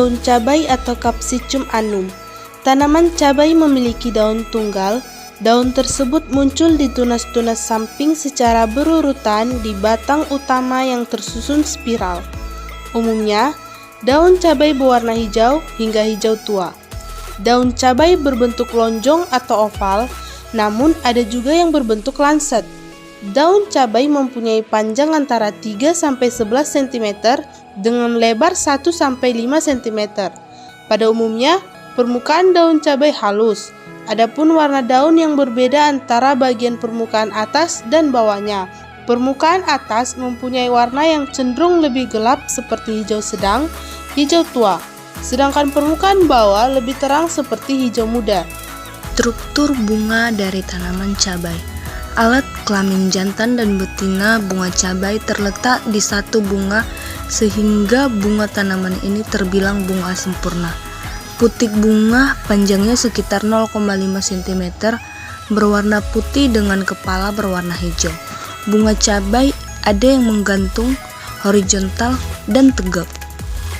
Daun cabai atau Capsicum annum. Tanaman cabai memiliki daun tunggal. Daun tersebut muncul di tunas-tunas samping secara berurutan di batang utama yang tersusun spiral. Umumnya, daun cabai berwarna hijau hingga hijau tua. Daun cabai berbentuk lonjong atau oval, namun ada juga yang berbentuk lancet. Daun cabai mempunyai panjang antara 3-11 cm dengan lebar 1-5 cm. Pada umumnya, permukaan daun cabai halus. Adapun warna daun yang berbeda antara bagian permukaan atas dan bawahnya. Permukaan atas mempunyai warna yang cenderung lebih gelap seperti hijau sedang, hijau tua. Sedangkan permukaan bawah lebih terang seperti hijau muda. Struktur bunga dari tanaman cabai. Alat kelamin jantan dan betina bunga cabai terletak di satu bunga sehingga bunga tanaman ini terbilang bunga sempurna. Putik bunga panjangnya sekitar 0,5 cm, berwarna putih dengan kepala berwarna hijau. Bunga cabai ada yang menggantung, horizontal, dan tegak.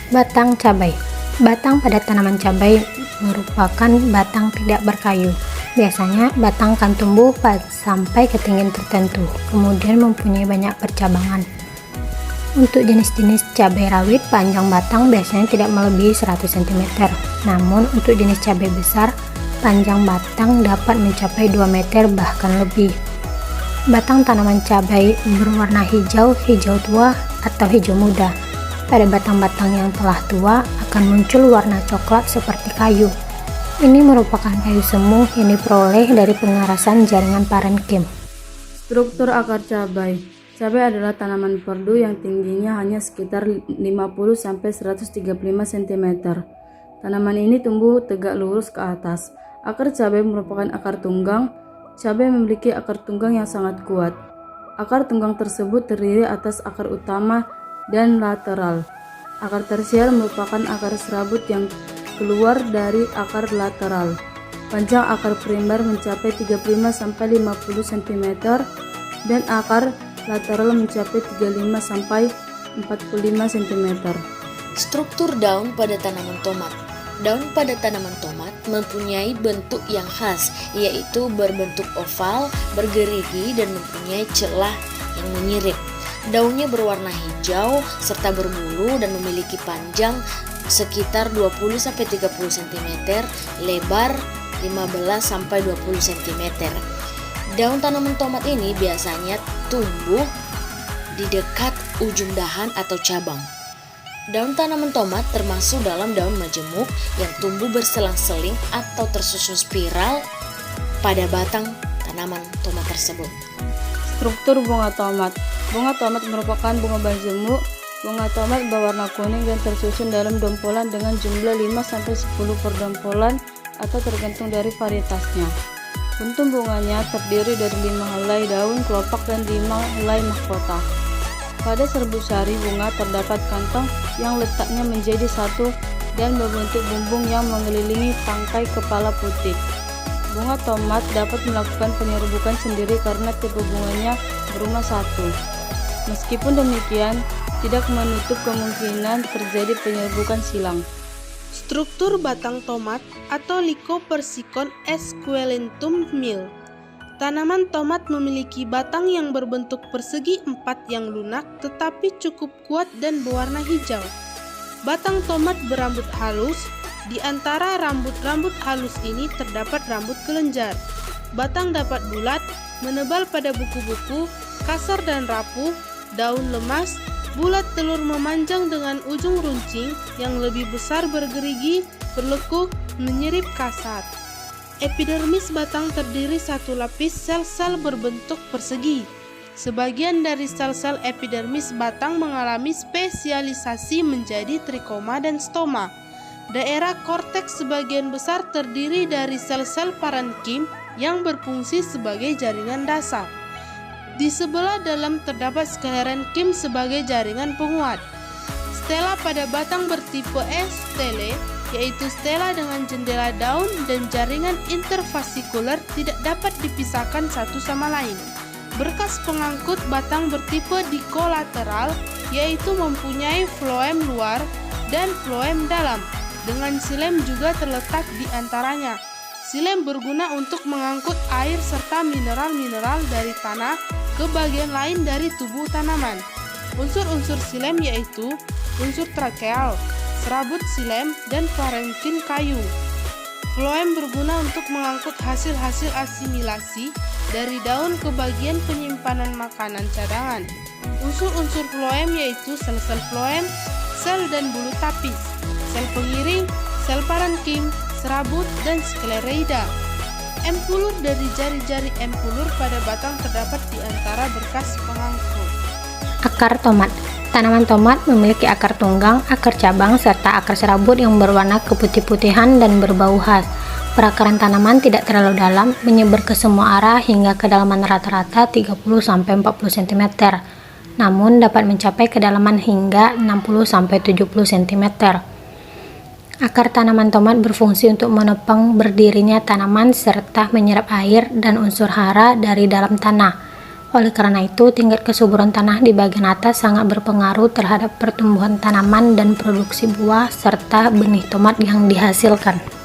Batang cabai. Batang pada tanaman cabai merupakan batang tidak berkayu. Biasanya batang akan tumbuh sampai ketinggian tertentu, kemudian mempunyai banyak percabangan. Untuk jenis-jenis cabai rawit, panjang batang biasanya tidak melebihi 100 cm. Namun untuk jenis cabai besar, panjang batang dapat mencapai 2 meter bahkan lebih. Batang tanaman cabai berwarna hijau, hijau tua, atau hijau muda. Pada batang-batang yang telah tua akan muncul warna coklat seperti kayu. Ini merupakan kayu semu yang diperoleh dari pengerasan jaringan parenkim. Struktur akar cabai. Cabai adalah tanaman perdu yang tingginya hanya sekitar 50-135 cm. Tanaman ini tumbuh tegak lurus ke atas. Akar cabai merupakan akar tunggang. Cabai memiliki akar tunggang yang sangat kuat. Akar tunggang tersebut terdiri atas akar utama dan lateral. Akar tersier merupakan akar serabut yang keluar dari akar lateral. Panjang akar primer mencapai 35-50 cm dan akar lateral mencapai 35-45 cm. Struktur daun pada tanaman tomat. Daun pada tanaman tomat mempunyai bentuk yang khas, yaitu berbentuk oval, bergerigi, dan mempunyai celah yang menyirip. Daunnya berwarna hijau serta berbulu dan memiliki panjang sekitar 20-30 cm, lebar 15-20 cm. Daun tanaman tomat ini biasanya tumbuh di dekat ujung dahan atau cabang. Daun tanaman tomat termasuk dalam daun majemuk yang tumbuh berselang-seling atau tersusun spiral pada batang tanaman tomat tersebut. Struktur bunga tomat. Bunga tomat merupakan bunga majemuk. Bunga tomat berwarna kuning dan tersusun dalam dompolan dengan jumlah 5-10 per dompolan atau tergantung dari varietasnya. Untung bunganya terdiri dari 5 helai daun, kelopak, dan 5 helai mahkota. Pada serbu sari bunga terdapat kantong yang letaknya menjadi satu dan berbentuk bumbung yang mengelilingi tangkai kepala putih. Bunga tomat dapat melakukan penyerbukan sendiri karena tipe bunganya berumah satu. Meskipun demikian, tidak menutup kemungkinan terjadi penyerbukan silang. Struktur batang tomat atau Lycopersicon esculentum Mill. Tanaman tomat memiliki batang yang berbentuk persegi 4 yang lunak tetapi cukup kuat dan berwarna hijau. Batang tomat berambut halus. Di antara rambut-rambut halus ini terdapat rambut kelenjar. Batang dapat bulat, menebal pada buku-buku, kasar dan rapuh, daun lemas, bulat telur memanjang dengan ujung runcing yang lebih besar bergerigi, berlekuk, menyirip kasar. Epidermis batang terdiri satu lapis sel-sel berbentuk persegi. Sebagian dari sel-sel epidermis batang mengalami spesialisasi menjadi trikoma dan stoma. Daerah korteks sebagian besar terdiri dari sel-sel parenkim yang berfungsi sebagai jaringan dasar. Di sebelah dalam terdapat sklerenkim sebagai jaringan penguat. Stela pada batang bertipe E stele, yaitu stela dengan jendela daun dan jaringan interfasikuler tidak dapat dipisahkan satu sama lain. Berkas pengangkut batang bertipe dikolateral, yaitu mempunyai floem luar, dan floem dalam, dengan xilem juga terletak di antaranya. Xilem berguna untuk mengangkut air serta mineral-mineral dari tanah ke bagian lain dari tubuh tanaman. Unsur-unsur xilem yaitu unsur tracheal, serabut xilem, dan parenkin kayu. Floem berguna untuk mengangkut hasil-hasil asimilasi dari daun ke bagian penyimpanan makanan cadangan. Unsur-unsur floem yaitu sel-sel floem, sel dan bulu tapis, sel pengiring, sel parenkim, serabut, dan sklereida. Empulur dari jari-jari empulur pada batang terdapat di antara berkas pengangkut. Akar tomat. Tanaman tomat memiliki akar tunggang, akar cabang, serta akar serabut yang berwarna keputih-putihan dan berbau khas. Perakaran tanaman tidak terlalu dalam, menyebar ke semua arah hingga kedalaman rata-rata 30-40 cm. Namun dapat mencapai kedalaman hingga 60-70 cm. Akar tanaman tomat berfungsi untuk menopang berdirinya tanaman serta menyerap air dan unsur hara dari dalam tanah. Oleh karena itu, tingkat kesuburan tanah di bagian atas sangat berpengaruh terhadap pertumbuhan tanaman dan produksi buah serta benih tomat yang dihasilkan.